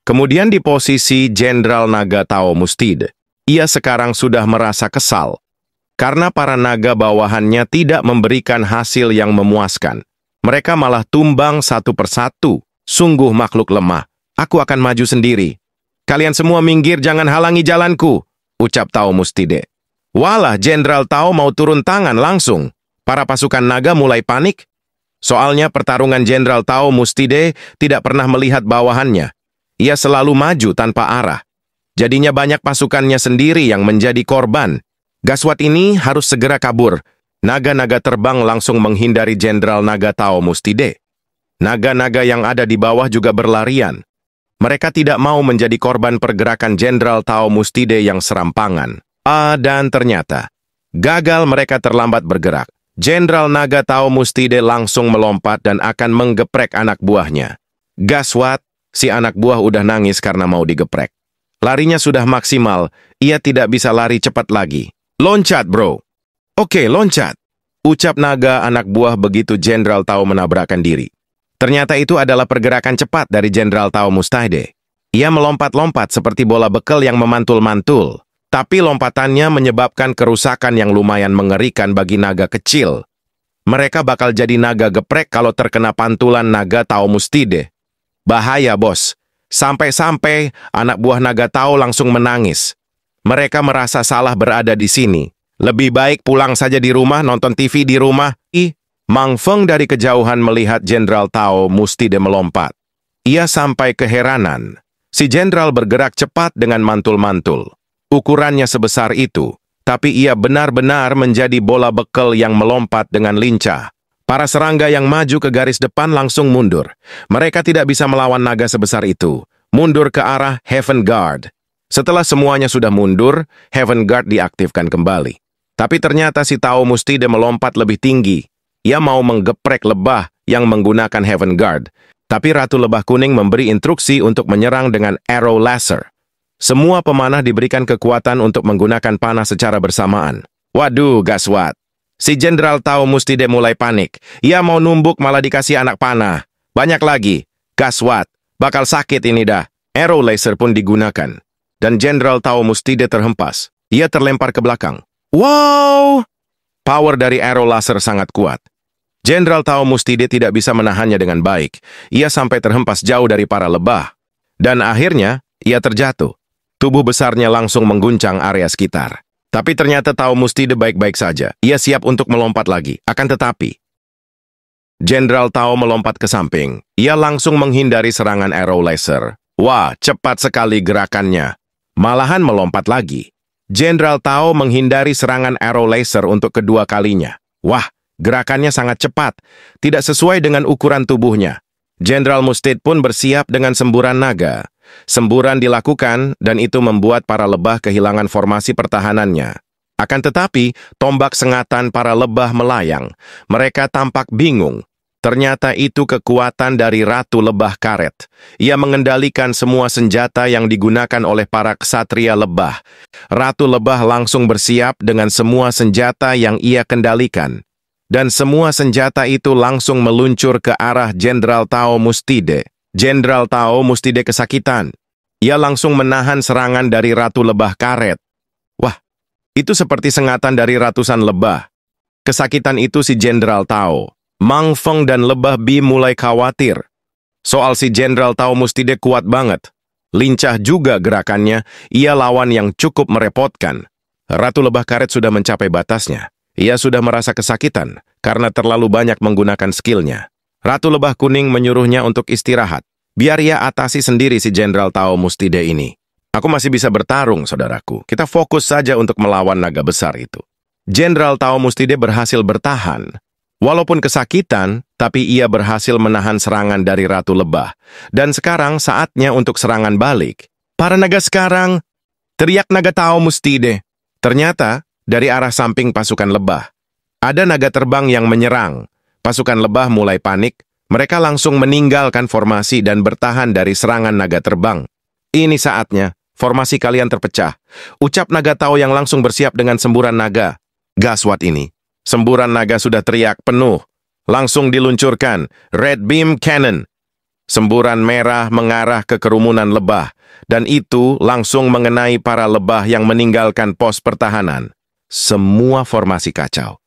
Kemudian di posisi Jenderal Naga Tao Mustide, ia sekarang sudah merasa kesal karena para naga bawahannya tidak memberikan hasil yang memuaskan. Mereka malah tumbang satu persatu. Sungguh makhluk lemah. Aku akan maju sendiri. Kalian semua minggir, jangan halangi jalanku, ucap Tao Mustide. Walah, Jenderal Tao mau turun tangan langsung. Para pasukan naga mulai panik. Soalnya pertarungan Jenderal Tao Mustide tidak pernah melihat bawahannya. Ia selalu maju tanpa arah. Jadinya banyak pasukannya sendiri yang menjadi korban. Gaswat ini harus segera kabur. Naga-naga terbang langsung menghindari Jenderal Naga Tao Mustide. Naga-naga yang ada di bawah juga berlarian. Mereka tidak mau menjadi korban pergerakan Jenderal Tao Mustide yang serampangan. Dan ternyata, gagal, mereka terlambat bergerak. Jenderal Naga Tao Mustide langsung melompat dan akan menggeprek anak buahnya. Gaswat, si anak buah udah nangis karena mau digeprek. Larinya sudah maksimal, ia tidak bisa lari cepat lagi. Loncat, bro. Oke, loncat, ucap naga anak buah begitu Jenderal Tao menabrakkan diri. Ternyata itu adalah pergerakan cepat dari Jenderal Tao Mustide. Ia melompat-lompat seperti bola bekel yang memantul-mantul. Tapi lompatannya menyebabkan kerusakan yang lumayan mengerikan bagi naga kecil. Mereka bakal jadi naga geprek kalau terkena pantulan naga Tao Mustide. Bahaya, bos. Sampai-sampai anak buah naga Tao langsung menangis. Mereka merasa salah berada di sini. Lebih baik pulang saja di rumah, nonton TV di rumah. Mang Feng dari kejauhan melihat Jenderal Tao Mustide melompat. Ia sampai keheranan. Si Jenderal bergerak cepat dengan mantul-mantul. Ukurannya sebesar itu, tapi ia benar-benar menjadi bola bekel yang melompat dengan lincah. Para serangga yang maju ke garis depan langsung mundur. Mereka tidak bisa melawan naga sebesar itu. Mundur ke arah Heaven Guard. Setelah semuanya sudah mundur, Heaven Guard diaktifkan kembali. Tapi ternyata si Tao Mustide melompat lebih tinggi. Ia mau menggeprek lebah yang menggunakan Heaven Guard. Tapi Ratu Lebah Kuning memberi instruksi untuk menyerang dengan Arrow Laser. Semua pemanah diberikan kekuatan untuk menggunakan panah secara bersamaan. Waduh, gaswat. Si Jenderal Tao Mustide mulai panik. Ia mau numbuk malah dikasih anak panah. Banyak lagi. Gaswat. Bakal sakit ini dah. Arrow Laser pun digunakan. Dan Jenderal Tao Mustide terhempas. Ia terlempar ke belakang. Wow! Power dari Arrow Laser sangat kuat. Jenderal Tao Mustide tidak bisa menahannya dengan baik. Ia sampai terhempas jauh dari para lebah. Dan akhirnya, ia terjatuh. Tubuh besarnya langsung mengguncang area sekitar. Tapi ternyata Tao Mustide baik-baik saja. Ia siap untuk melompat lagi. Akan tetapi, Jenderal Tao melompat ke samping. Ia langsung menghindari serangan Arrow Laser. Wah, cepat sekali gerakannya. Malahan melompat lagi. Jenderal Tao menghindari serangan Arrow Laser untuk kedua kalinya. Wah, gerakannya sangat cepat. Tidak sesuai dengan ukuran tubuhnya. Jenderal Mustide pun bersiap dengan semburan naga. Semburan dilakukan dan itu membuat para lebah kehilangan formasi pertahanannya. Akan tetapi, tombak sengatan para lebah melayang. Mereka tampak bingung. Ternyata itu kekuatan dari Ratu Lebah Karet. Ia mengendalikan semua senjata yang digunakan oleh para ksatria lebah. Ratu Lebah langsung bersiap dengan semua senjata yang ia kendalikan. Dan semua senjata itu langsung meluncur ke arah Jenderal Tao Mustide. Jenderal Tao Mustide kesakitan. Ia langsung menahan serangan dari Ratu Lebah Karet. Wah, itu seperti sengatan dari ratusan lebah. Kesakitan itu si Jenderal Tao. Mang Feng dan Lebah Bi mulai khawatir. Soal si Jenderal Tao Mustide kuat banget. Lincah juga gerakannya, ia lawan yang cukup merepotkan. Ratu Lebah Karet sudah mencapai batasnya. Ia sudah merasa kesakitan karena terlalu banyak menggunakan skillnya. Ratu Lebah Kuning menyuruhnya untuk istirahat. Biar ia atasi sendiri si Jenderal Tao Mustide ini. Aku masih bisa bertarung, saudaraku. Kita fokus saja untuk melawan naga besar itu. Jenderal Tao Mustide berhasil bertahan. Walaupun kesakitan, tapi ia berhasil menahan serangan dari Ratu Lebah. Dan sekarang saatnya untuk serangan balik. Para naga sekarang, teriak naga Tao Mustide. Ternyata, dari arah samping pasukan lebah, ada naga terbang yang menyerang. Pasukan lebah mulai panik, mereka langsung meninggalkan formasi dan bertahan dari serangan naga terbang. Ini saatnya, formasi kalian terpecah. Ucap naga Tao yang langsung bersiap dengan semburan naga. Gaswat ini. Semburan naga sudah teriak penuh. Langsung diluncurkan, Red Beam Cannon. Semburan merah mengarah ke kerumunan lebah, dan itu langsung mengenai para lebah yang meninggalkan pos pertahanan. Semua formasi kacau.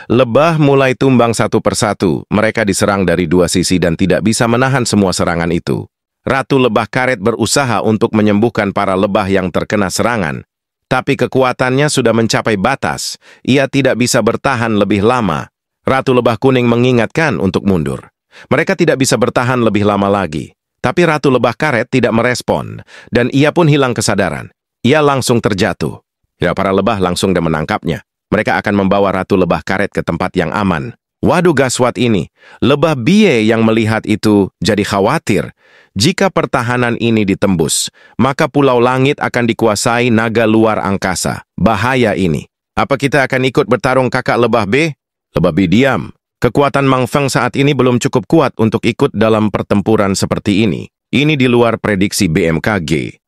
Lebah mulai tumbang satu persatu, mereka diserang dari dua sisi dan tidak bisa menahan semua serangan itu. Ratu Lebah Karet berusaha untuk menyembuhkan para lebah yang terkena serangan, tapi kekuatannya sudah mencapai batas, ia tidak bisa bertahan lebih lama. Ratu Lebah Kuning mengingatkan untuk mundur. Mereka tidak bisa bertahan lebih lama lagi, tapi Ratu Lebah Karet tidak merespon, dan ia pun hilang kesadaran. Ia langsung terjatuh. Ya, para lebah langsung dan menangkapnya. Mereka akan membawa Ratu Lebah Karet ke tempat yang aman. Waduh, gaswat ini. Lebah Bie yang melihat itu jadi khawatir. Jika pertahanan ini ditembus, maka Pulau Langit akan dikuasai naga luar angkasa. Bahaya ini. Apa kita akan ikut bertarung kakak Lebah B? Lebah B diam. Kekuatan Mang Feng saat ini belum cukup kuat untuk ikut dalam pertempuran seperti ini. Ini di luar prediksi BMKG.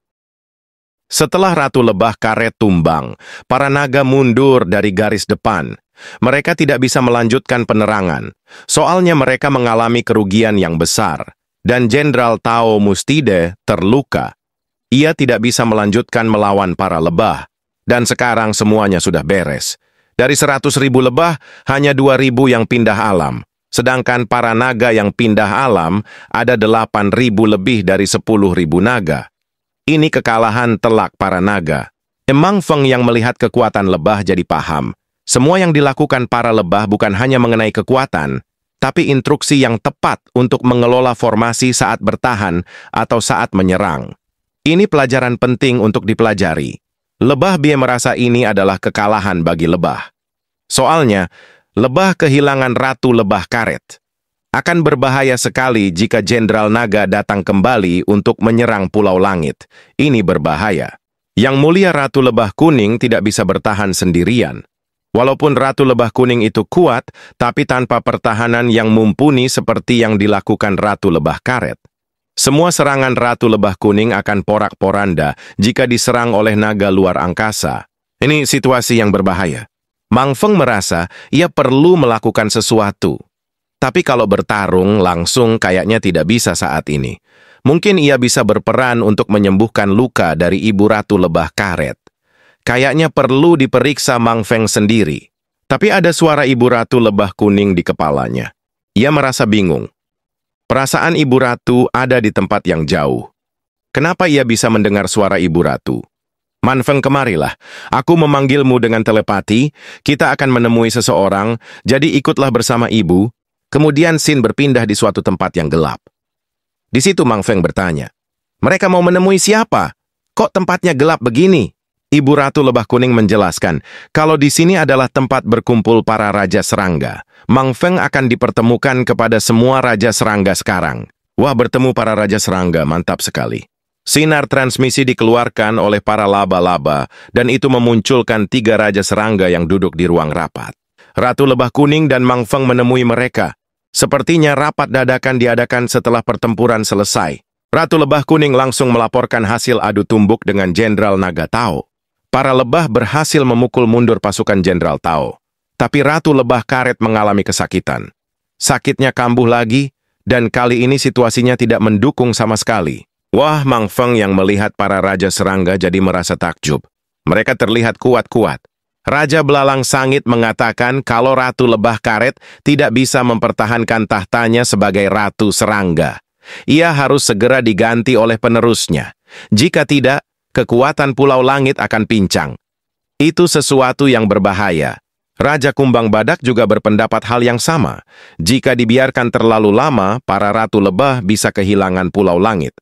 Setelah Ratu Lebah Karet tumbang, para naga mundur dari garis depan. Mereka tidak bisa melanjutkan penerangan, soalnya mereka mengalami kerugian yang besar, dan Jenderal Tao Mustide terluka. Ia tidak bisa melanjutkan melawan para lebah, dan sekarang semuanya sudah beres. Dari 100.000 lebah, hanya 2.000 yang pindah alam, sedangkan para naga yang pindah alam ada 8.000 lebih dari 10.000 naga. Ini kekalahan telak para naga. Mang Feng yang melihat kekuatan lebah jadi paham. Semua yang dilakukan para lebah bukan hanya mengenai kekuatan, tapi instruksi yang tepat untuk mengelola formasi saat bertahan atau saat menyerang. Ini pelajaran penting untuk dipelajari. Lebah Bie merasa ini adalah kekalahan bagi lebah. Soalnya, lebah kehilangan Ratu Lebah Karet. Akan berbahaya sekali jika Jenderal Naga datang kembali untuk menyerang Pulau Langit. Ini berbahaya. Yang mulia Ratu Lebah Kuning tidak bisa bertahan sendirian. Walaupun Ratu Lebah Kuning itu kuat, tapi tanpa pertahanan yang mumpuni seperti yang dilakukan Ratu Lebah Karet. Semua serangan Ratu Lebah Kuning akan porak-poranda jika diserang oleh naga luar angkasa. Ini situasi yang berbahaya. Mang Feng merasa ia perlu melakukan sesuatu. Tapi kalau bertarung langsung kayaknya tidak bisa saat ini. Mungkin ia bisa berperan untuk menyembuhkan luka dari Ibu Ratu Lebah Karet. Kayaknya perlu diperiksa Mang Feng sendiri. Tapi ada suara Ibu Ratu Lebah Kuning di kepalanya. Ia merasa bingung. Perasaan Ibu Ratu ada di tempat yang jauh. Kenapa ia bisa mendengar suara Ibu Ratu? Man Feng, kemarilah. Aku memanggilmu dengan telepati. Kita akan menemui seseorang, jadi ikutlah bersama ibu. Kemudian Sin berpindah di suatu tempat yang gelap. Di situ Mang Feng bertanya, mereka mau menemui siapa? Kok tempatnya gelap begini? Ibu Ratu Lebah Kuning menjelaskan, kalau di sini adalah tempat berkumpul para Raja Serangga. Mang Feng akan dipertemukan kepada semua Raja Serangga sekarang. Wah, bertemu para Raja Serangga, mantap sekali. Sinar transmisi dikeluarkan oleh para laba-laba, dan itu memunculkan 3 Raja Serangga yang duduk di ruang rapat. Ratu Lebah Kuning dan Mang Feng menemui mereka. Sepertinya rapat dadakan diadakan setelah pertempuran selesai. Ratu Lebah Kuning langsung melaporkan hasil adu tumbuk dengan Jenderal Naga Tao. Para lebah berhasil memukul mundur pasukan Jenderal Tao. Tapi Ratu Lebah Karet mengalami kesakitan. Sakitnya kambuh lagi, dan kali ini situasinya tidak mendukung sama sekali. Wah, Mang Feng yang melihat para Raja Serangga jadi merasa takjub. Mereka terlihat kuat-kuat. Raja Belalang Sangit mengatakan kalau Ratu Lebah Karet tidak bisa mempertahankan tahtanya sebagai Ratu Serangga. Ia harus segera diganti oleh penerusnya. Jika tidak, kekuatan Pulau Langit akan pincang. Itu sesuatu yang berbahaya. Raja Kumbang Badak juga berpendapat hal yang sama. Jika dibiarkan terlalu lama, para Ratu Lebah bisa kehilangan Pulau Langit.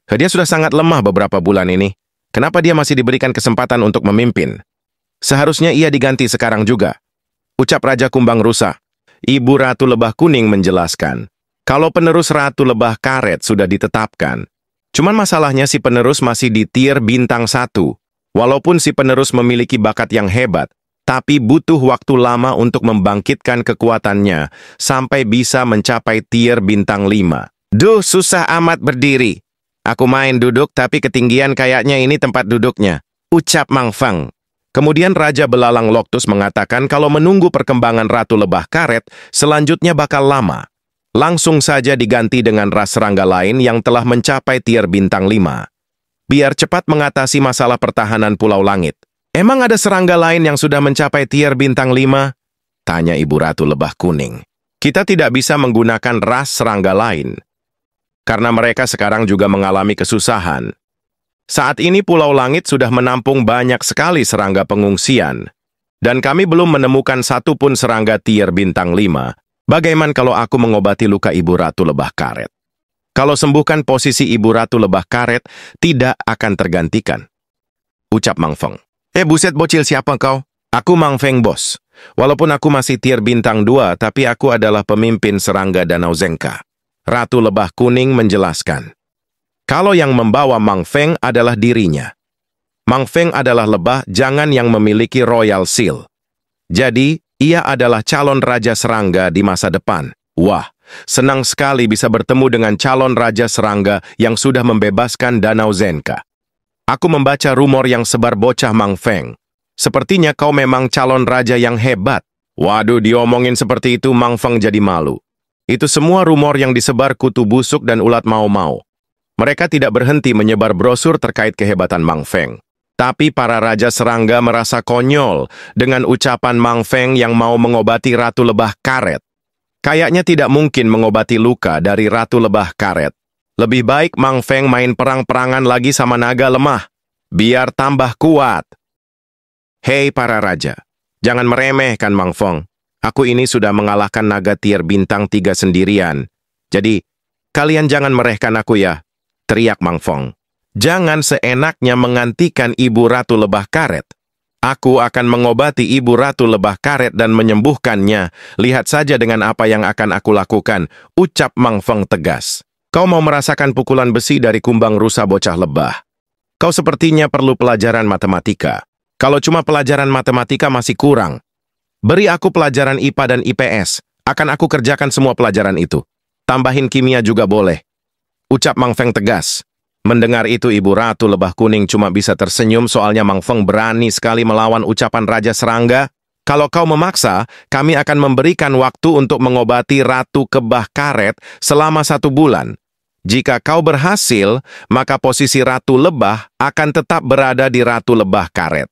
Dia sudah sangat lemah beberapa bulan ini. Kenapa dia masih diberikan kesempatan untuk memimpin? Seharusnya ia diganti sekarang juga. Ucap Raja Kumbang Rusa. Ibu Ratu Lebah Kuning menjelaskan, kalau penerus Ratu Lebah Karet sudah ditetapkan. Cuman masalahnya si penerus masih di tier bintang 1. Walaupun si penerus memiliki bakat yang hebat, tapi butuh waktu lama untuk membangkitkan kekuatannya sampai bisa mencapai tier bintang 5. Duh, susah amat berdiri. Aku main duduk tapi ketinggian kayaknya ini tempat duduknya. Ucap Mang Feng. Kemudian Raja Belalang Loktus mengatakan kalau menunggu perkembangan Ratu Lebah Karet, selanjutnya bakal lama. Langsung saja diganti dengan ras serangga lain yang telah mencapai tier bintang 5. Biar cepat mengatasi masalah pertahanan Pulau Langit. Emang ada serangga lain yang sudah mencapai tier bintang 5? Tanya Ibu Ratu Lebah Kuning. Kita tidak bisa menggunakan ras serangga lain. Karena mereka sekarang juga mengalami kesusahan. Saat ini Pulau Langit sudah menampung banyak sekali serangga pengungsian. Dan kami belum menemukan satu pun serangga tier bintang 5. Bagaimana kalau aku mengobati luka Ibu Ratu Lebah Karet? Kalau sembuhkan posisi Ibu Ratu Lebah Karet, tidak akan tergantikan. Ucap Mang Feng. Buset bocil, siapa kau? Aku Mang Feng, bos. Walaupun aku masih tier bintang 2, tapi aku adalah pemimpin serangga Danau Zengka. Ratu Lebah Kuning menjelaskan. Kalau yang membawa Mang Feng adalah dirinya. Mang Feng adalah lebah jangan yang memiliki Royal Seal. Jadi, ia adalah calon raja serangga di masa depan. Wah, senang sekali bisa bertemu dengan calon raja serangga yang sudah membebaskan Danau Zengka. Aku membaca rumor yang sebar bocah Mang Feng. Sepertinya kau memang calon raja yang hebat. Waduh, diomongin seperti itu Mang Feng jadi malu. Itu semua rumor yang disebar kutu busuk dan ulat mau-mau. Mereka tidak berhenti menyebar brosur terkait kehebatan Mang Feng. Tapi para raja serangga merasa konyol dengan ucapan Mang Feng yang mau mengobati Ratu Lebah Karet. Kayaknya tidak mungkin mengobati luka dari Ratu Lebah Karet. Lebih baik Mang Feng main perang-perangan lagi sama naga lemah. Biar tambah kuat. Hei para raja, jangan meremehkan Mang Feng. Aku ini sudah mengalahkan naga tier bintang 3 sendirian. Jadi, kalian jangan meremehkan aku ya, teriak Mang Feng. Jangan seenaknya menggantikan Ibu Ratu Lebah Karet. Aku akan mengobati Ibu Ratu Lebah Karet dan menyembuhkannya. Lihat saja dengan apa yang akan aku lakukan, ucap Mang Feng tegas. Kau mau merasakan pukulan besi dari kumbang rusa bocah lebah. Kau sepertinya perlu pelajaran matematika. Kalau cuma pelajaran matematika masih kurang. Beri aku pelajaran IPA dan IPS. Akan aku kerjakan semua pelajaran itu. Tambahin kimia juga boleh. Ucap Mang Feng tegas. Mendengar itu Ibu Ratu Lebah Kuning cuma bisa tersenyum soalnya Mang Feng berani sekali melawan ucapan Raja Serangga. Kalau kau memaksa, kami akan memberikan waktu untuk mengobati Ratu Kebah Karet selama 1 bulan. Jika kau berhasil, maka posisi Ratu Lebah akan tetap berada di Ratu Lebah Karet.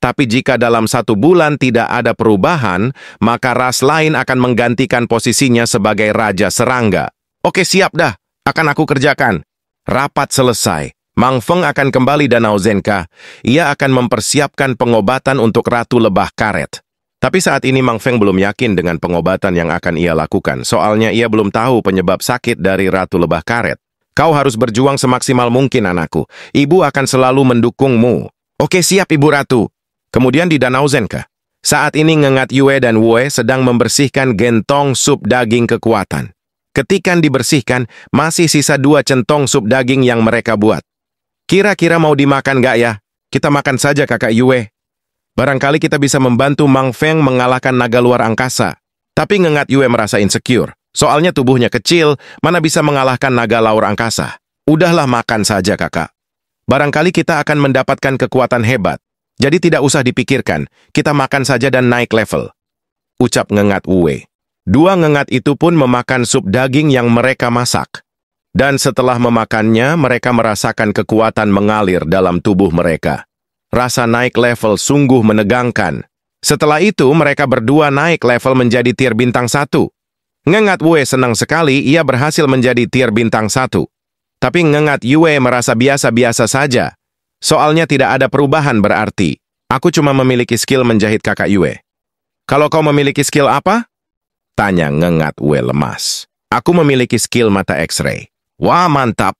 Tapi jika dalam 1 bulan tidak ada perubahan, maka ras lain akan menggantikan posisinya sebagai Raja Serangga. Oke, siap dah. Akan aku kerjakan. Rapat selesai. Mang Feng akan kembali Danau Zengka. Ia akan mempersiapkan pengobatan untuk Ratu Lebah Karet. Tapi saat ini Mang Feng belum yakin dengan pengobatan yang akan ia lakukan. Soalnya ia belum tahu penyebab sakit dari Ratu Lebah Karet. Kau harus berjuang semaksimal mungkin anakku. Ibu akan selalu mendukungmu. Oke, siap Ibu Ratu. Kemudian di Danau Zengka. Saat ini Ngengat Yue dan Wue sedang membersihkan gentong sup daging kekuatan. Ketika dibersihkan, masih sisa 2 centong sup daging yang mereka buat. Kira-kira mau dimakan gak ya? Kita makan saja kakak Yue. Barangkali kita bisa membantu Mang Feng mengalahkan naga luar angkasa. Tapi Ngengat Yue merasa insecure. Soalnya tubuhnya kecil, mana bisa mengalahkan naga luar angkasa. Udahlah makan saja kakak. Barangkali kita akan mendapatkan kekuatan hebat. Jadi tidak usah dipikirkan, kita makan saja dan naik level. Ucap Ngengat Yue. 2 ngengat itu pun memakan sup daging yang mereka masak. Dan setelah memakannya, mereka merasakan kekuatan mengalir dalam tubuh mereka. Rasa naik level sungguh menegangkan. Setelah itu, mereka berdua naik level menjadi tier bintang 1. Ngengat Yue senang sekali ia berhasil menjadi tier bintang 1. Tapi Ngengat Yue merasa biasa-biasa saja. Soalnya tidak ada perubahan berarti. Aku cuma memiliki skill menjahit kakak Yue. Kalau kau memiliki skill apa? Tanya Ngengat Yue lemas. Aku memiliki skill mata X-ray. Wah, mantap.